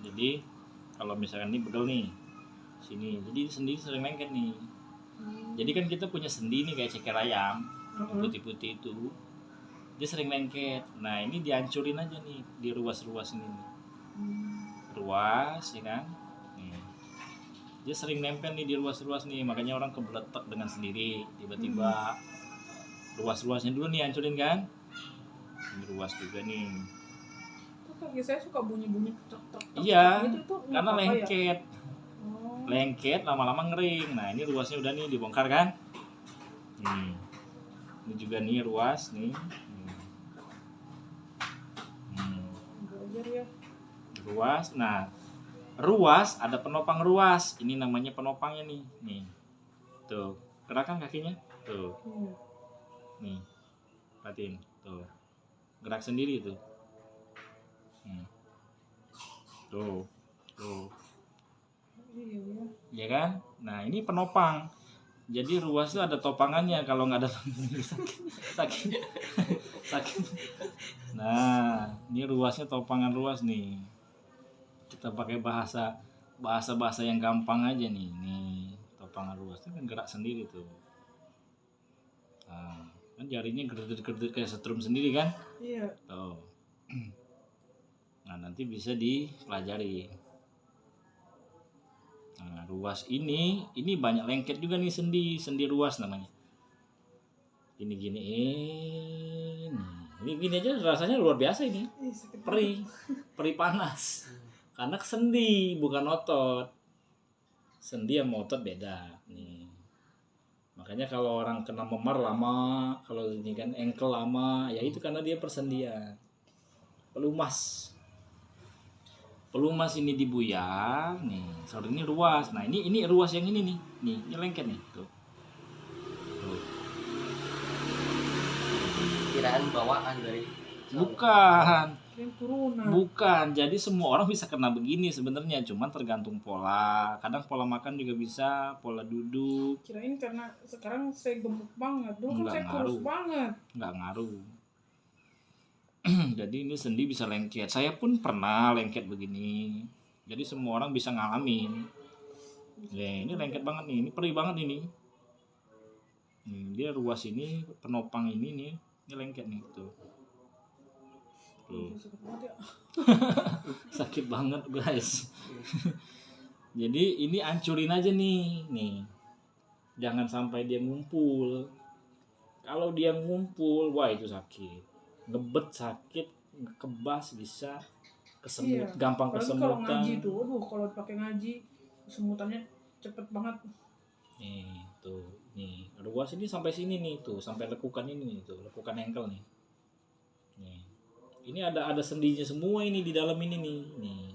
Jadi kalau misalkan ini pegel nih sini, jadi sendi sering lengket nih. Jadi kan kita punya sendi nih kayak ceker ayam, putih-putih itu dia sering lengket. Nah ini dihancurin aja nih di ruas-ruas ini nih. Ruas ya kan nih. Dia sering nempel nih di ruas-ruas nih, makanya orang kebeletak dengan sendiri tiba-tiba. Ruas-ruasnya dulu nih hancurin kan. Ini ruas juga nih. Kaki saya suka bunyi-bunyi tek. Iya, Gitu, karena lengket. Ya? Lengket lama-lama ngering. Nah ini ruasnya udah nih dibongkar kan. Ini juga nih ruas nih. Ruas. Nah ruas ada penopang ruas. Ini namanya penopangnya nih. Nih tuh gerakan kakinya tuh. Nih perhatiin tuh, gerak sendiri tuh. Tuh ya kan. Nah ini penopang, jadi ruas itu ada topangannya. Kalau nggak ada sakit. Nah ini ruasnya topangan ruas nih. Kita pakai bahasa yang gampang aja nih. Nih topangan ruas itu kan gerak sendiri tuh. Nah, kan jarinya gerdet kayak setrum sendiri kan. Iya. Tuh. Nah nanti bisa dipelajari. Nah, ruas ini banyak lengket juga nih, sendi ruas namanya. Ini aja rasanya luar biasa ini. Perih panas. Karena sendi bukan otot. Sendi sama otot beda nih. Makanya kalau orang kena memar lama, kalau ini kan engkel lama, ya itu karena dia persendian. Pelumas ini dibuyar nih. Soalnya ini ruas. Nah ini ruas yang ini nih. Ini lengket nih tuh. Kiraan bawaan dari bukan. Jadi semua orang bisa kena begini sebenarnya, cuman tergantung pola. Kadang pola makan juga bisa, pola duduk. Kirain karena sekarang saya gemuk banget, dulu kan saya kurus banget. Nggak ngaruh. Jadi ini sendi bisa lengket. Saya pun pernah lengket begini. Jadi semua orang bisa ngalamin. Ini lengket banget nih. Ini perih banget ini. Dia ruas ini, penopang ini nih. Ini lengket nih tuh. Sakit banget guys. Jadi ini hancurin aja nih. Jangan sampai dia ngumpul. Kalau dia ngumpul, wah itu sakit. Ngebet sakit, kebas bisa, kesemut, gampang kesemutan. Kalau ngaji tuh, kalau pakai ngaji kesemutannya cepet banget. Nih tuh, nih ruas ini sampai sini nih tuh, sampai lekukan ini nih tuh, lekukan engkel nih. Nih, ini ada sendinya semua ini di dalam ini nih.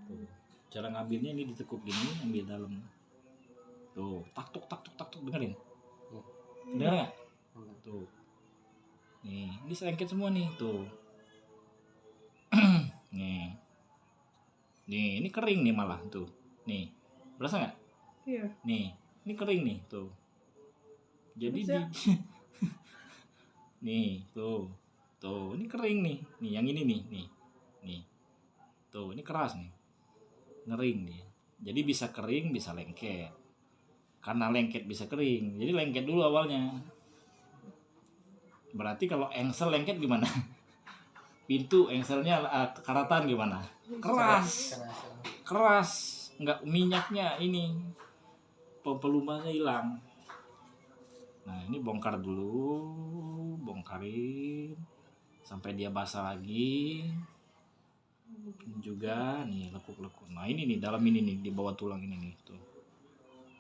Tuh, cara ngambilnya ini ditekuk gini, ambil dalam. Tuh, tak tuk dengerin. Dengar nggak? Tuh. Nih, ini selengket semua nih, tuh. Nih, ini kering nih malah, tuh. Nih, berasa nggak? Iya. Nih, ini kering nih, tuh. Jadi nih, tuh, ini kering nih, yang ini nih, tuh, ini keras nih, ngering nih. Jadi bisa kering, bisa lengket. Karena lengket bisa kering, jadi lengket dulu awalnya. Berarti kalau engsel lengket gimana? Pintu engselnya karatan gimana? Keras, nggak minyaknya ini, pelumasnya hilang. Nah ini bongkarin sampai dia basah lagi. Ini juga nih lekuk. Nah ini nih dalam ini nih di bawah tulang ini nih tuh.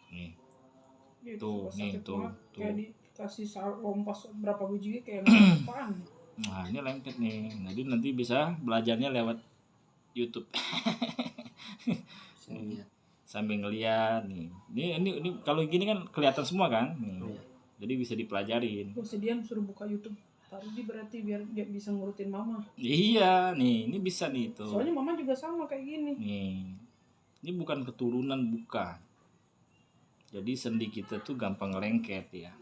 Nih, tuh. Kayak dikasih lompas berapa biji kayak apaan? Nah ini lengket nih. Jadi nanti bisa belajarnya lewat YouTube. Sambil ngeliat nih. Ini kalau gini kan kelihatan semua kan. Nih. Jadi bisa dipelajarin. Sedian suruh buka YouTube. Tadi berarti biar dia bisa ngurutin mama. Iya nih, ini bisa nih tuh. Soalnya mama juga sama kayak gini. Nih, ini bukan keturunan, bukan. Jadi sendi kita tuh gampang lengket ya.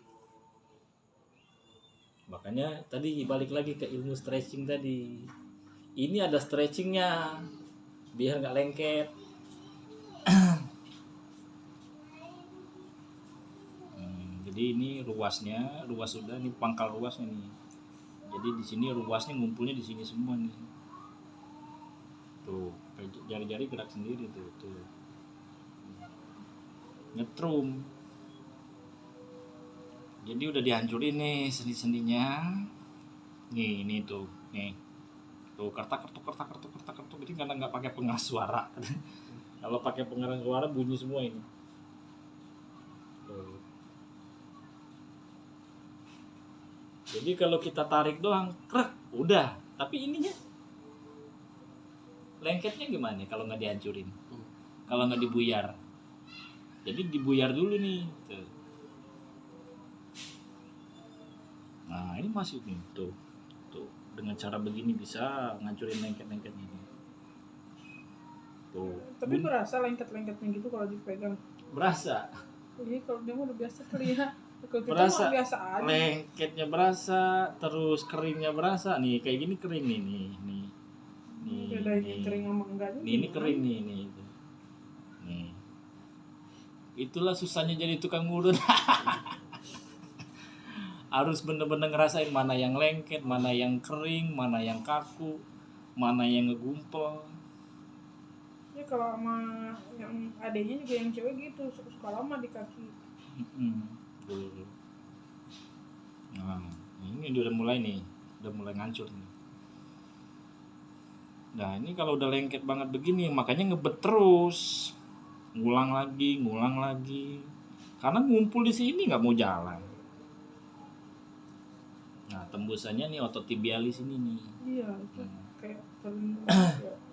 Makanya tadi balik lagi ke ilmu stretching tadi. Ini ada stretchingnya. biar nggak lengket. Jadi ini ruasnya, ruas sudah, ini pangkal ruasnya nih. Jadi di sini ruasnya ngumpulnya di sini semua nih. Tuh, jari-jari gerak sendiri tuh. Nyetrum. Jadi udah dihancurin nih sendi-sendinya. Nih, ini tuh, nih. Tuh kertak. Jadi karena nggak pakai pengeras suara. Kalau pakai pengeras suara bunyi semua ini. Tuh. Jadi kalau kita tarik doang, krek, udah. Tapi ininya lengketnya gimana kalau nggak dihancurin? Kalau nggak dibuyar. Jadi dibuyar dulu nih. Tuh. Nah ini masih nih, tuh. Dengan cara begini bisa ngancurin lengket-lengket ini. Tuh. Tapi berasa lengket-lengketnya gitu kalau dipegang. Berasa. Iya, kalau dia udah biasa kali ya. Kalau kita Berasa. mah biasa aja. Lengketnya berasa, terus keringnya berasa. Nih kayak gini kering nih. Beda ini kering sama enggaknya. Ini kering nih. Nih. Itulah susahnya jadi tukang ngurut. Harus bener-bener ngerasain mana yang lengket, mana yang kering, mana yang kaku, mana yang ngegumpel. Ya kalau sama yang adanya juga yang cewek gitu, suka lama di kaki. Nah, ini udah mulai ngancur nih. Nah, ini kalau udah lengket banget begini, makanya ngebet terus, ngulang lagi, karena ngumpul di sini nggak mau jalan. Nah, tembusannya nih otot tibialis ini nih. Iya, itu kayak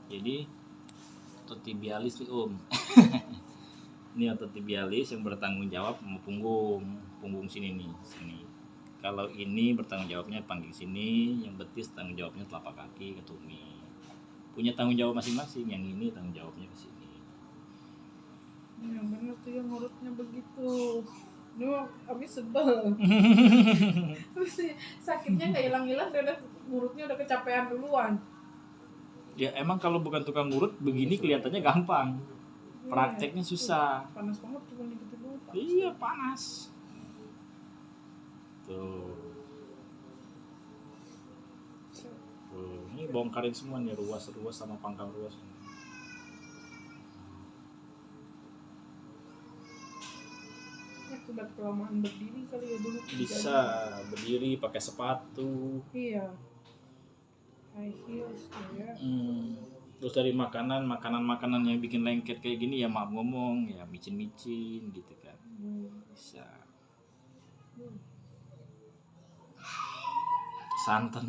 Jadi otot tibialis nih Ini otot tibialis yang bertanggung jawab sama punggung sini nih, sini. Kalau ini bertanggung jawabnya pangking sini, yang betis tanggung jawabnya telapak kaki ke tumit. Punya tanggung jawab masing-masing, yang ini tanggung jawabnya ke sini. Yang benar tuh yang ngurutnya begitu. Ini habis sebel. Terus sakitnya nggak hilang-hilang, udah ngurutnya udah kecapean duluan. Ya emang kalau bukan tukang ngurut begini kelihatannya gampang. Prakteknya susah. Panas banget cuma gitu dulu. Iya panas. Tuh, ini bongkarin semua nih ruas sama pangkal ruas. Akibat kelamaan berdiri kali ya dulu. Bisa berdiri pakai sepatu. Iya. High heels ya. Terus dari makanan yang bikin lengket kayak gini ya maaf ngomong ya micin gitu kan. Bisa. Santan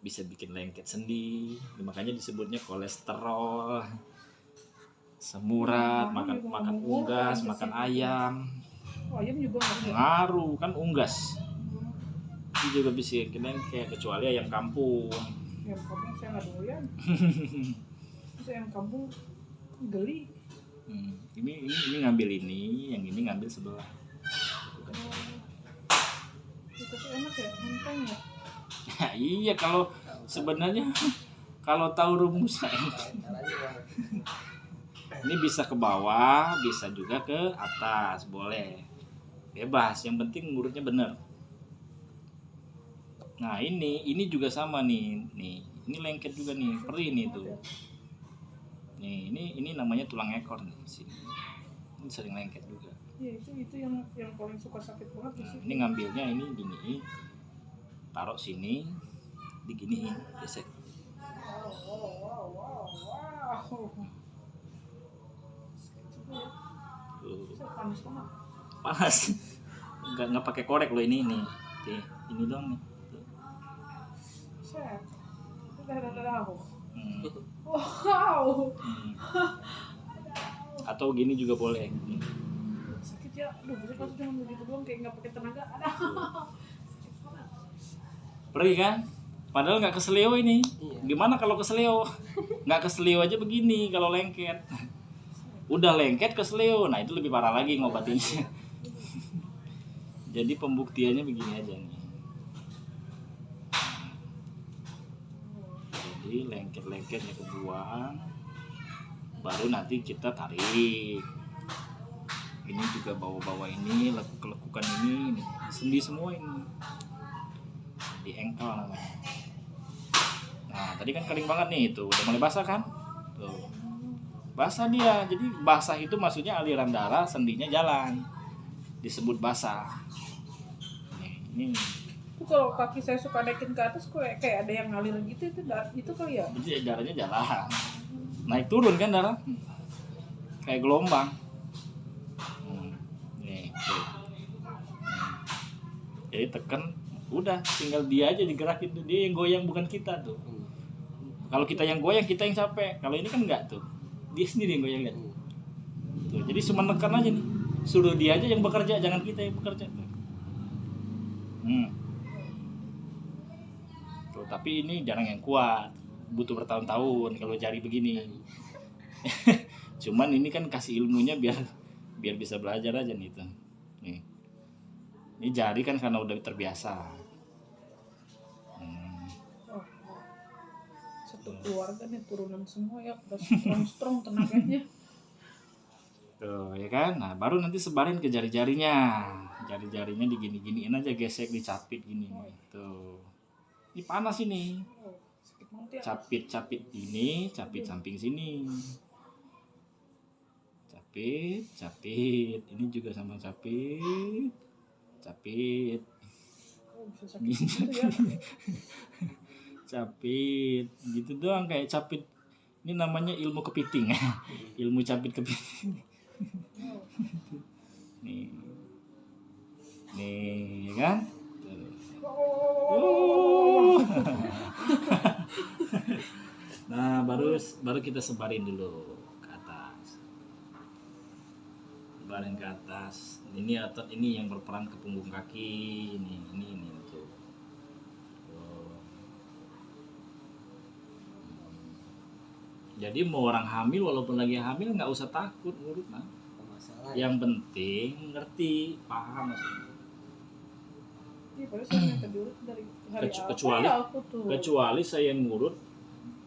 bisa bikin lengket sendi, makanya disebutnya kolesterol, semurat, makan unggas, makan ayam. Oh, ayam juga ngaruh kan unggas. Itu juga bisa bikin lengket kecuali ayam kampung. Ayam kampung saya nggak doyan. Terus ayam kampung geli. Ini ngambil ini, yang ini ngambil sebelah. Itu enak ya, enteng ya. Ya, iya kalau sebenarnya kalau tahu rumusnya ini bisa ke bawah, bisa juga ke atas, boleh, bebas. Yang penting ngurutnya bener. Nah ini juga sama nih, ini lengket juga nih, perih nih tuh. Nih ini namanya tulang ekor nih sini. Ini sering lengket juga. Iya itu yang paling suka sakit banget di sini. Ini ngambilnya ini gini. Taruh sini, diginiin, gesek. Wow. Panas banget. Panas. Nggak pakai korek loh ini nih. Ini dong nih. Set. Wow. Atau gini juga boleh. Sakit ya. Aduh, bisa kalau cuma begitu doang kayak nggak pakai tenaga. Ada. Perih kan? Padahal nggak keselio ini. Gimana kalau keselio? Nggak keselio aja begini kalau lengket. Udah lengket keselio, nah itu lebih parah lagi ngobatinnya. Jadi pembuktiannya begini aja nih. Jadi lengket-lengketnya kebuang. baru nanti kita tarik. Ini juga bawa-bawa ini, lekuk-lekukan ini sendi semua ini di engkel namanya. Nah tadi kan kering banget nih, tuh udah mulai basah kan, tuh basah dia. Jadi basah itu maksudnya aliran darah sendinya jalan, disebut basah. Nih, ini Itu kalau kaki saya suka naikin ke atas kayak ada yang ngalir gitu, itu kali ya. jadi darahnya jalan, naik turun kan darah, kayak gelombang. Nih, tuh. Jadi tekan, udah tinggal dia aja digerakin tuh, dia yang goyang bukan kita tuh. Kalau kita yang goyang, kita yang capek. Kalau ini kan enggak tuh, dia sendiri yang goyang lihat. Tuh, jadi cuma nekan aja nih, suruh dia aja yang bekerja, jangan kita yang bekerja. Tuh, tapi ini jarang yang kuat, butuh bertahun-tahun kalau jari begini. Cuman ini kan kasih ilmunya biar bisa belajar aja nih tuh. Nih. Ini jari kan karena udah terbiasa. Oh, satu keluarga nih turunan semua ya, udah strong tenaganya. Tuh ya kan. Nah baru nanti sebarin ke jari-jarinya. Jari-jarinya digini-giniin aja, gesek, dicapit gini. Tuh. Ini panas ini. Sakit banget ya. Capit ini, capit samping sini. Capit. Ini juga sama capit. Bisa sakit gitu ya. Capit. Gitu doang kayak capit. Ini namanya ilmu kepiting. Ilmu capit kepiting. Nih kan? Nah, baru kita sebarin dulu ke atas. Sebarin ke atas. Ini otot ini yang berperan ke punggung kaki. Ini tuh. Jadi mau orang hamil, walaupun lagi hamil nggak usah takut ngurut, nah. Yang penting ngerti, paham maksudnya. Iya, padahal saya minta diurut dari hari Kecuali saya ngurut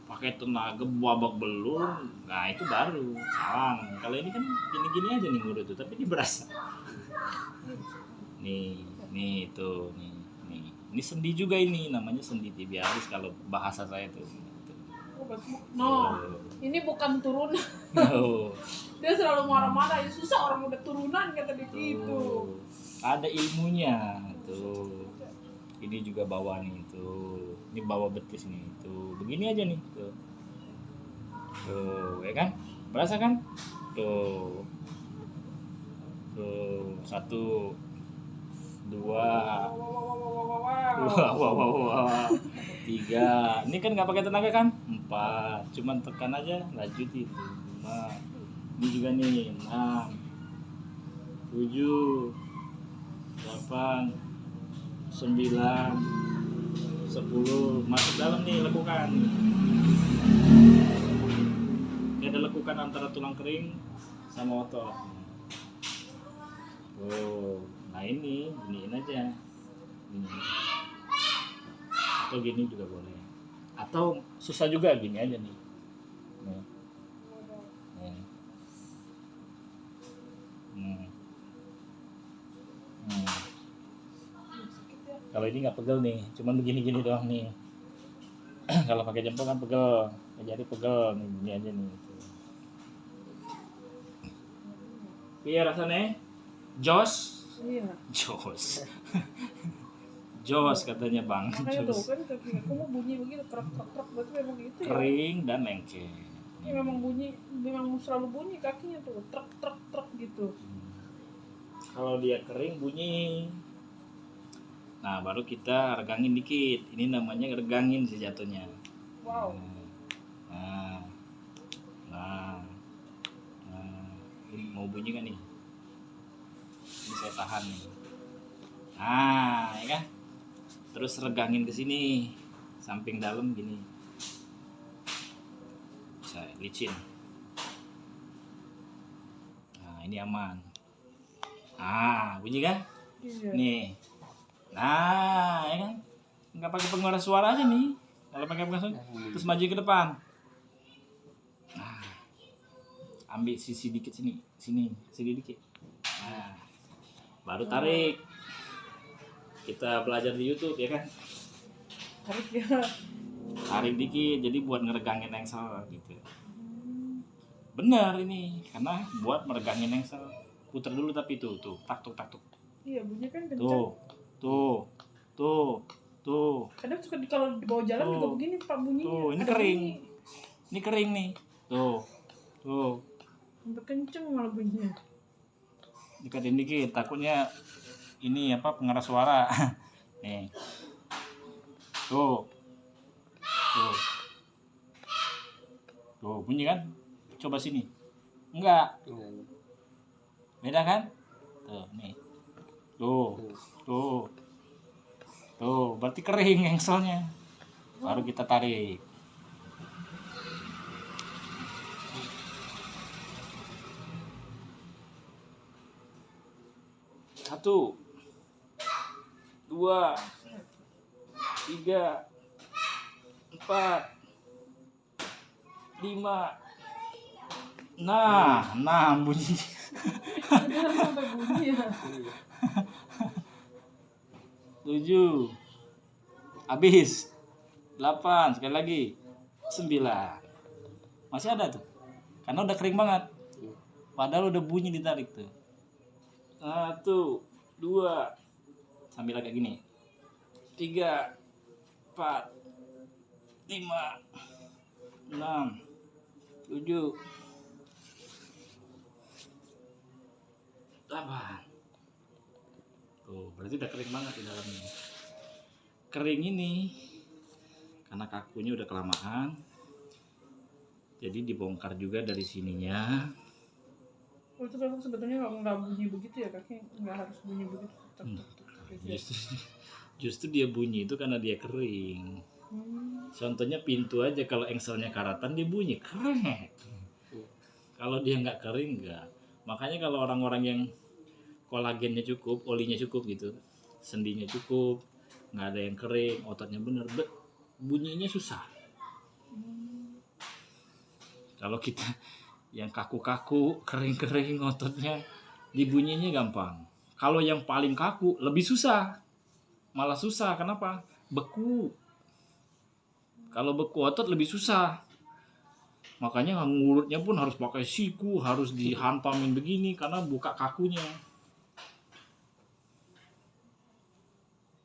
pakai tenaga babak belur, nah itu baru salah. Kalau ini kan gini-gini aja nih ngurut tuh, tapi ini berasa. Nih tuh, nih. Ini sendi juga, ini namanya sendi tibialis kalau bahasa saya tuh. Ini bukan turunan. No. Dia selalu marah-marah, ya susah orang udah turunan kata dia gitu. Ada ilmunya tuh. Ini juga bawah nih tuh. Ini bawah betis nih tuh. Begini aja nih tuh. Tuh, ya kan? Berasa kan? Tuh. 1 2 3. Ini kan nggak pakai tenaga kan? 4. Cuman tekan aja, lanjut itu. 5. Ini juga nih 6 7 8 9 10. Masuk dalam nih lekukan. Ini ada lekukan antara tulang kering sama otot. Nah iniin aja. Ini. Atau gini juga boleh. Atau susah juga gini aja nih. Nih. Kalau ini nggak pegel nih, cuman begini-gini doang nih. Kalau pakai jempol kan pegel, jari pegel, nih gini aja nih. Iya rasanya, Jos. Iya. Jos katanya bang. Makanya tuh kan kaki aku mau bunyi begitu, krek berarti memang gitu ya. Kering dan lengket. Ini memang selalu bunyi kakinya tuh, truk gitu. Kalau dia kering bunyi. Nah baru kita regangin dikit. Ini namanya regangin sih jatuhnya. Wow. Nah. Ini mau bunyi kan nih? Ini saya tahan nih. Nah, ya kan? Terus regangin ke sini, samping dalam gini. Saya licin. Nah ini aman. Bunyi kan? Iya. Nih. Nah, ya kan? Nggak pakai pengeras suara aja nih. Kalau pakai pengeras suara, terus maju ke depan. Nah, ambil sisi dikit sini dikit. Nah, baru tarik. Kita belajar di YouTube ya kan. Tarik dikit, jadi buat ngeregangin engsel gitu. Benar ini, karena buat meregangin engsel. Putar dulu tapi tuh, tak tuk. Iya, bunyi kan kencang. Tuh. Kadang suka kalau di bawah jalan juga begini Pak bunyinya. Tuh, ini ada kering. bunyi. Ini kering nih. Tuh. Sampai kenceng malah bunyinya. Dekatin dikit, takutnya ini apa pengeras suara. Nih. Tuh, bunyi kan? Coba sini. Enggak. Beda kan? Tuh, nih. Tuh, berarti kering engselnya. Baru kita tarik. Satu, 2, 3, 4, 5. Nah bunyi. Sampai bunyi ya. 7. Habis. 8, sekali lagi. 9. Masih ada tuh. Karena udah kering banget. Padahal udah bunyi ditarik tuh. 1, 2. Sambil kayak gini. 3, 4, 5, 6, 7, 8. Tuh, berarti udah kering banget di dalamnya. Kering ini karena kakunya udah kelamaan. Jadi dibongkar juga dari sininya. Itu kan sebetulnya nggak bunyi begitu ya kaki, nggak harus bunyi begitu. Justru dia bunyi itu karena dia kering. Contohnya pintu aja, kalau engselnya karatan dia bunyi krek. Kalau dia nggak kering nggak. Makanya kalau orang-orang yang kolagennya cukup, olinya cukup gitu, sendinya cukup, nggak ada yang kering, ototnya bener, bunyinya susah. Kalau kita yang kaku-kaku, kering-kering ototnya, dibunyinya gampang. Kalau yang paling kaku lebih susah, malah susah. Kenapa? Beku. Kalau beku otot lebih susah. Makanya ngurutnya pun harus pakai siku, harus dihantamin begini karena buka kakunya.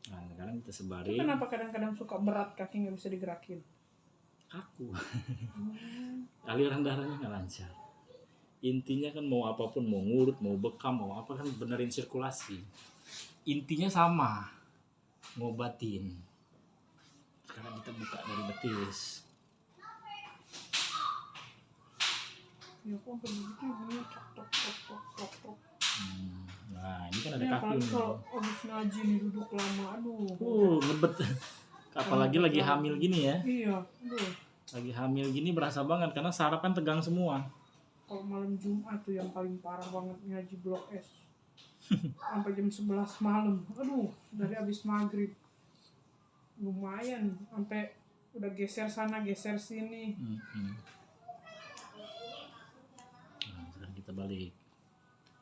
Nah, sekarang kita sebarin. Kenapa kadang-kadang suka berat kaki nggak bisa digerakin? Kaku. Aliran darahnya nggak lancar. Intinya kan mau apapun, mau ngurut, mau bekam, mau apa kan benerin sirkulasi. Intinya sama, ngobatin. Sekarang kita buka dari betis. Ya kok begitu bunyi tok. Nah ini kan ada Ya, kaki nih. kalau habis ngaji nih duduk lama, aduh. Ngebet. Apalagi lagi hamil gini ya. Iya, aduh. Lagi hamil gini berasa banget karena saraf kan tegang semua. Kalau malam Jumat tuh yang paling parah banget ngaji Blok S. Sampai jam 11 malam. Aduh, dari habis maghrib. Lumayan, sampai udah geser sana, geser sini. Nah, sekarang kita balik.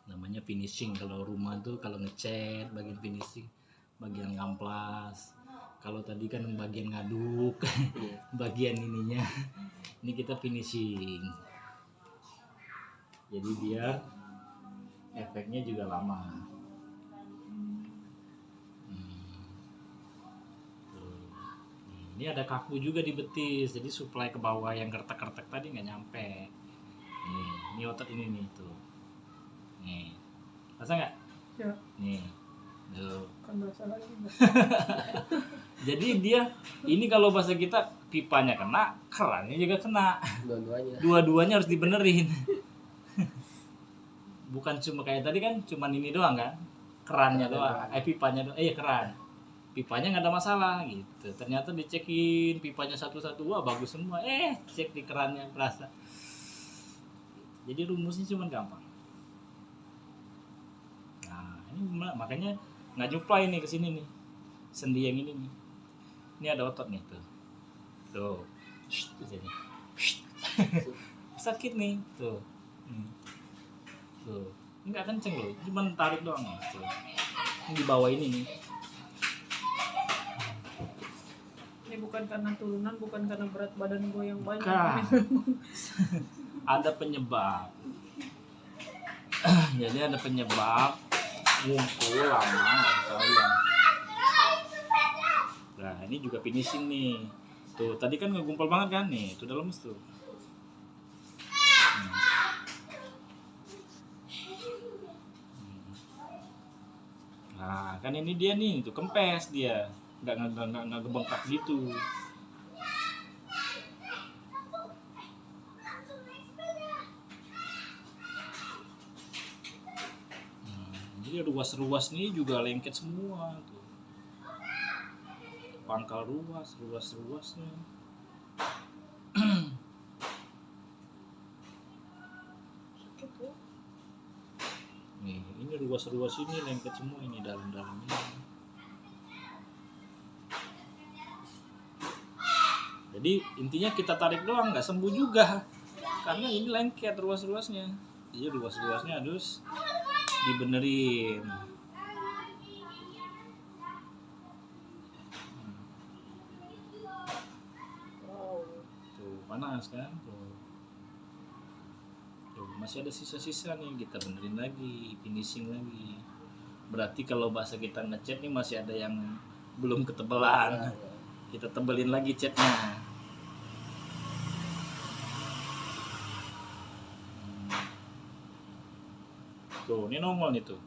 Namanya finishing. Kalau rumah tuh kalau ngecat bagian finishing, bagian ngamplas. Kalau tadi kan bagian ngaduk, bagian ininya. Ini kita finishing. Jadi biar efeknya juga lama. Ini ada kaku juga di betis, jadi suplai ke bawah yang kertek-kertek tadi nggak nyampe. Nih, ini otot ini nih tuh. Nih, rasa nggak? Ya. Nih, tuh. Kan berasa lagi. Jadi dia ini kalau bahasa kita pipanya kena, kerannya juga kena. Dua-duanya harus dibenerin. Bukan cuma kayak tadi kan, cuman ini doang kan, kerannya doang, pipanya doang, keran. Pipanya nggak ada masalah gitu. Ternyata dicekin pipanya satu-satu, wah bagus semua. Cek di kerannya berasa. Jadi rumusnya cuma gampang. Nah ini makanya nggak nyuplai nih ke sini nih, sendi yang ini nih. Ini ada otot nih tuh. Sakit nih tuh. Tuh, nggak kenceng loh, cuma tarik doang. Tuh. Ini di bawah ini nih. Ini bukan karena turunan, bukan karena berat badan gue yang banyak. Bukan. Ada penyebab. Jadi ada penyebab ngumpul lama nggak ketahuan. Nah ini juga finishing nih. Tuh tadi kan ngegumpal banget kan nih, itu udah lemes tuh. Nah kan ini dia nih, tuh kempes dia, nggak ngebengkak gitu. Jadi ruas-ruas nih juga lengket semua tuh. Pangkal ruasnya. Nih, ini ruas-ruas ini lengket semua ini dalam-dalam ini. Jadi intinya kita tarik doang nggak sembuh juga, karena ini lengket ruas-ruasnya. Jadi ruas-ruasnya harus dibenerin. Tuh panas kan? Tuh masih ada sisa-sisa nih, kita benerin lagi, finishing lagi. Berarti kalau bahasa kita ngecat nih masih ada yang belum ketebelan. Kita tebelin lagi catnya. Tuh, ini nongol nih tuh.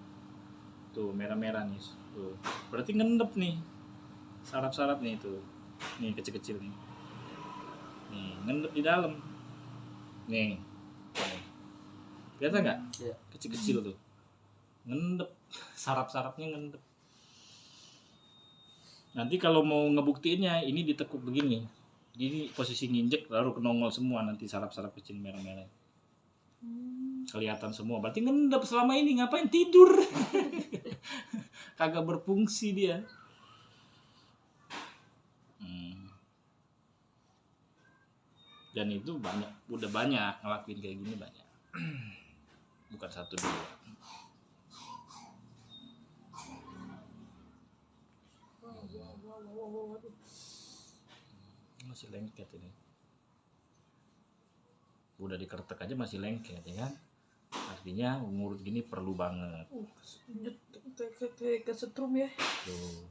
Tuh, merah-merah nih. Tuh. Berarti ngendep nih. Sarap-sarap nih tuh. Nih kecil-kecil nih. Nih, ngendep di dalam. Nih. Kelihatan nggak? Iya. Kecil-kecil tuh. Ngendep. Sarap-sarapnya ngendep. Nanti kalau mau ngebuktiinnya, ini ditekuk begini. Jadi posisi nginjek lalu kenongol semua nanti sarap-sarap kecil merah-merah. Kelihatan semua. Berarti ngendap selama ini, ngapain tidur? Kagak berfungsi dia. Dan itu banyak, udah banyak ngelakuin kayak gini banyak. Bukan satu dua. Masih lengket ini. Udah dikertek aja masih lengket ya kan? Artinya ngurut gini perlu banget. Kayak kesetrum ya. Tuh.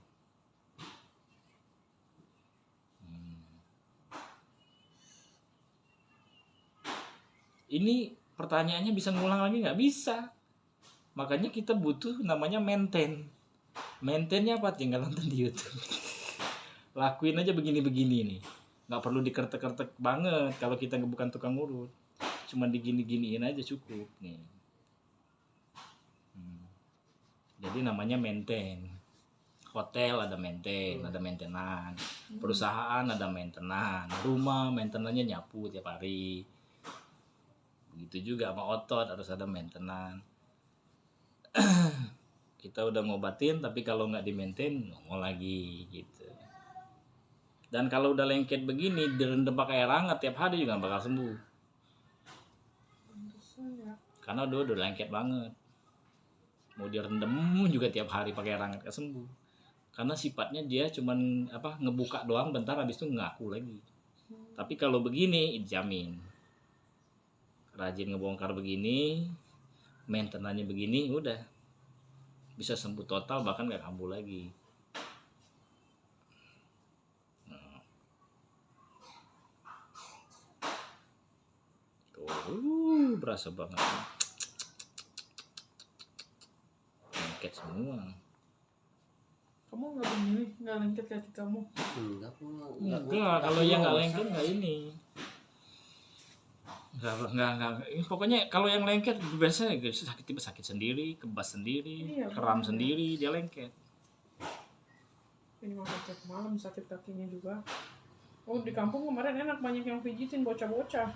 Ini pertanyaannya bisa ngulang lagi nggak? Bisa. Makanya kita butuh namanya maintain. Maintainnya apa? Tinggal nonton di YouTube. Lakuin aja begini-begini nih. Nggak perlu dikertek-kertek banget kalau kita bukan tukang urut. Cuma digini-giniin aja cukup nih. Jadi namanya maintain. Hotel ada maintain, ada maintenance. Perusahaan ada maintenance. Rumah maintenance-nya nyapu tiap hari. Begitu juga sama otot harus ada maintenance. Kita udah ngobatin tapi kalau nggak di-maintain nongol lagi gitu. Dan kalau udah lengket begini direndam pakai air hangat tiap hari juga bakal sembuh. Karena udah lengket banget. Mau direndam juga tiap hari pakai air hangat gak sembuh. Karena sifatnya dia cuman ngebuka doang bentar habis itu ngaku lagi. Tapi kalau begini dijamin. Rajin ngebongkar begini, maintenance-nya begini, udah bisa sembuh total bahkan gak kambuh lagi. Tuh, berasa banget. Lengket semua. Kamu nggak begini, nggak lengket kaki kamu? Enggak, kalau yang nggak lengket nggak ini. Enggak. Pokoknya kalau yang lengket biasanya sakit sendiri, kebas sendiri, Iya, kram bener. sendiri, dia lengket. Ini makan tiap malam sakit kakinya juga. Oh di kampung kemarin enak, banyak yang pijitin bocah-bocah.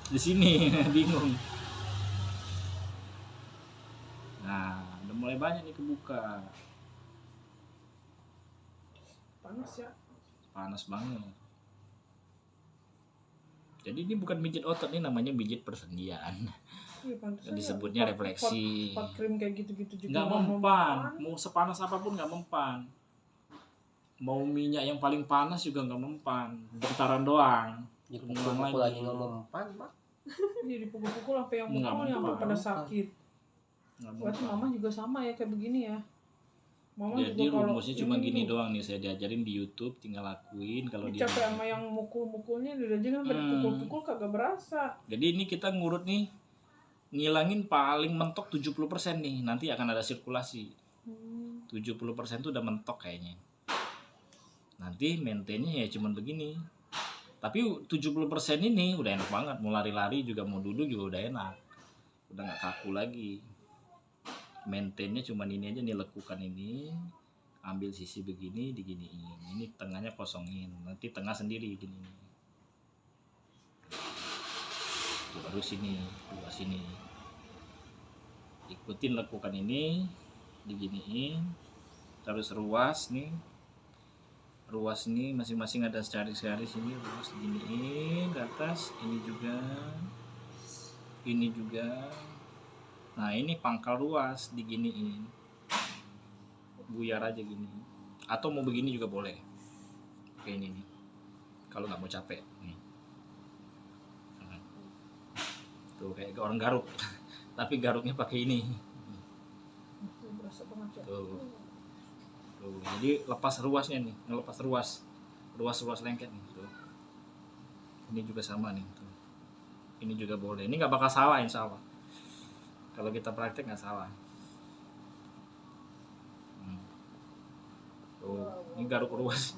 Di sini bingung. Nah, udah mulai banyak nih kebuka. Panas ya. Panas banget. Jadi ini bukan pijit otot, ini namanya pijit persendian. Iya, pantesan Disebutnya ya, refleksi. pot krim kayak gitu-gitu juga Nggak mempan, mau sepanas apapun nggak mempan. Mau minyak yang paling panas juga nggak mempan, bentaran doang. Dipukul lagi nggak mempan, Pak. Iya, dipukul-pukul sampai yang Nggak mukul yang mempan. pada sakit. Nggak Berarti mempan. mama juga sama ya kayak begini ya. Mama Jadi juga kalau rumusnya cuma ini gini tuh, doang nih, saya diajarin di YouTube, tinggal lakuin kalau dia. capek sama yang mukul-mukulnya udah aja kan dipukul-pukul kagak berasa. Jadi ini kita ngurut nih, ngilangin paling mentok 70% nih, nanti akan ada sirkulasi. 70% tuh udah mentok kayaknya. Nanti maintainnya ya cuman begini. Tapi 70% ini udah enak banget, mau lari-lari juga, mau duduk juga udah enak. Udah nggak kaku lagi. Maintainnya cuman ini aja nih, lekukan ini, ambil sisi begini, diginiin. Ini tengahnya kosongin, nanti tengah sendiri gini. Baru sini, dua sini. Ikutin lekukan ini, diginiin. Terus ruas nih. Ruas ini masing-masing ada sehari-sehari sini, ruas diginiin ke atas, ini juga. Ini juga. Nah, ini pangkal ruas diginiin. Buyar aja gini. Atau mau begini juga boleh. Kayak ini nih. Kalau nggak mau capek nih. Tuh kayak orang garuk. Tapi garuknya pakai ini. Berasa banget ya. Tuh. Tuh. Jadi lepas ruasnya nih, ngelepas ruas. Ruas lengket nih, tuh. Ini juga sama nih, tuh. Ini juga boleh. Ini nggak bakal salah, insya Allah. Kalau kita praktek nggak salah. Tuh, ini garuk ruas.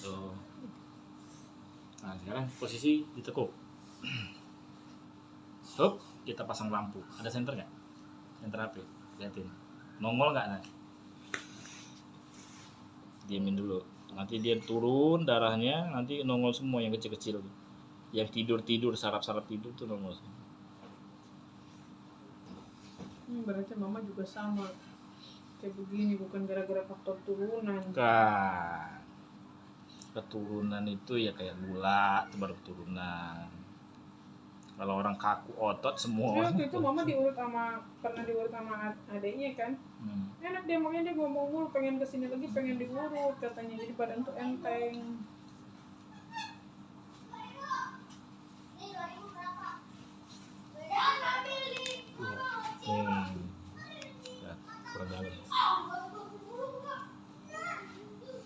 Tuh. Nah, sekarang posisi ditekuk. Stop, kita pasang lampu. Ada senter nggak? Senter HP, liatin. Nongol nggak? Nah, diamin dulu. Nanti dia turun darahnya, nanti nongol semua yang kecil-kecil. Yang tidur saraf-saraf tidur tuh nongol semua. Berarti mama juga sama kayak begini, bukan gara-gara faktor turunan. Kan keturunan itu ya kayak gula itu baru keturunan. Kalau orang kaku otot semua. Waktu itu mama pernah diurut sama adiknya kan. Enak dia, makanya dia ngomong mulu pengen kesini lagi, pengen diurut katanya, jadi badan tuh enteng. Ya, kurang dalam.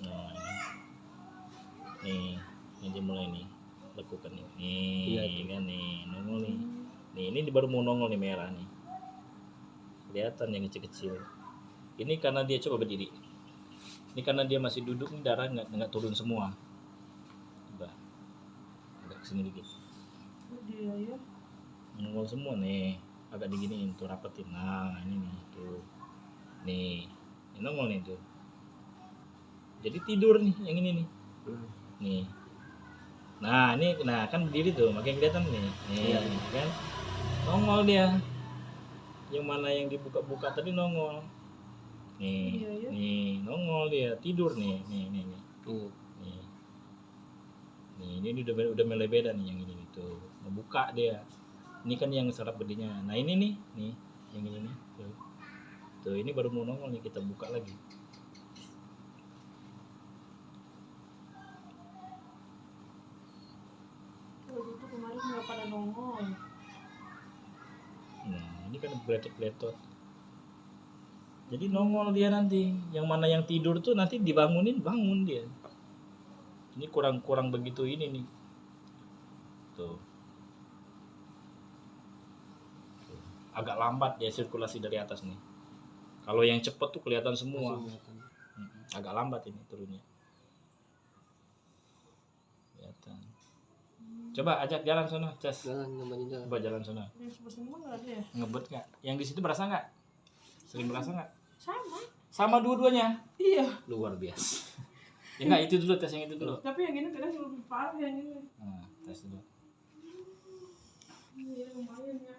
Nah, ini dia mulai nih, lekukan nih. Nih, Iya, kan nih, nongol nih. Nih, ini baru mau nongol nih, merah nih. Kelihatan yang kecil-kecil. Ini karena dia coba berdiri. Ini karena dia masih duduk nih, darah nggak turun semua. Coba, agak kesini dikit. Dia ya. Nongol semua nih, agak diginiin tuh, rapetin. Nah, ini nih tuh. Nih, ini nongol nih tuh. Jadi tidur nih yang ini nih. Nih. Nah, ini kan berdiri tuh, makin kelihatan nih. Nih, kan. Nongol dia. Yang mana yang dibuka-buka tadi nongol. Nih, nih nongol dia, tidur nih. Nih. Nih, ini udah mulai beda nih yang ini nih tuh. Membuka dia. Ini kan yang saraf bedinya. Nah, ini nih, yang ini nih. Tuh, ini baru mau nongol nih, kita buka lagi. Itu kemarin nggak pada nongol. Nah, ini kan beletot-beletot. Jadi nongol dia nanti. Yang mana yang tidur tuh nanti dibangunin, bangun dia. Ini kurang begitu ini nih. Tuh. Agak lambat dia sirkulasi dari atas nih. Kalau yang cepet tuh kelihatan semua. Agak lambat ini turunnya. Kelihatan. Coba ajak jalan sana, Ces. Coba jalan sana. Yang sebelah sini mah nggak ada ya? Ngebet nggak? Yang di situ berasa nggak? Sering berasa nggak? Sama. Sama dua-duanya. Iya. Luar biasa. Ya nggak, itu dulu, tes yang itu dulu. Tapi yang ini kadang lebih parah yang ini. Nah, tes dulu. Iya, lumayan ya.